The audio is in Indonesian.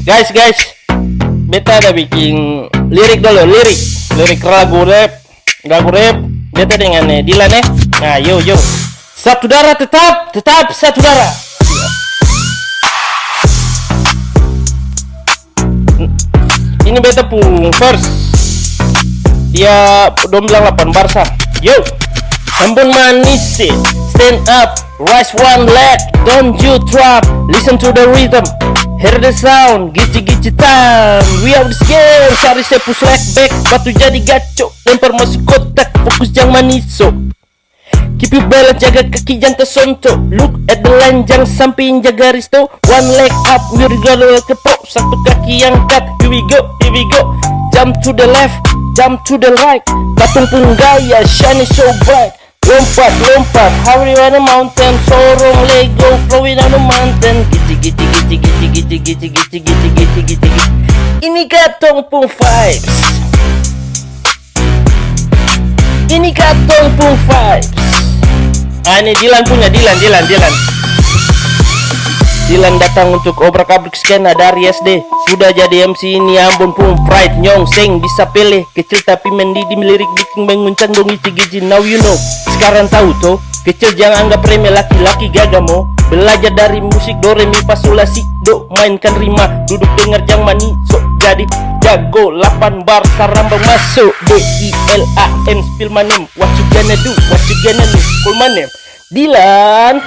Guys, beta ada bikin lirik dulu, lirik lagu rap. Beta dengan Dilan Nah, yo. Satu darah tetap satu darah. Ini beta pun first. Dia dom bilang 8 Barca. Yo. Ambon manis, stand up, rise one leg, don't you drop, listen to the rhythm, hear the sound, gici time, we are the scare, cari sepus leg back, batu jadi gaco, lempar masuk kotak, fokus jangan maniso, keep you balance, jaga kaki jangan tersonto, look at the line, jangan samping jaga risto, one leg up, we're gonna kepok, satu kaki yang cut, here we go, jump to the left, jump to the right, patung pun gaya, shiny so bright. Lompat, hurry on the mountain, sorong Lego, flowing on the mountain, gici. Ini katong pun vibes. Ini Dilan punya, Dilan. Dilan datang untuk obrak-abrik skena dari SD. Sudah jadi MC ini Ambon pun pride nyong seng bisa pilih kecil tapi mendidih lirik bikin menguncang dong gici. Now you know. Sekarang tahu toh, kecil jangan anggap remeh laki-laki gagamo. Belajar dari musik do re mi fa sol la si do, mainkan rima, duduk dengar jang mani sok jadi jago 8 bar sarambang masuk DILAN spill my name, what you gonna do, call my name Dilan.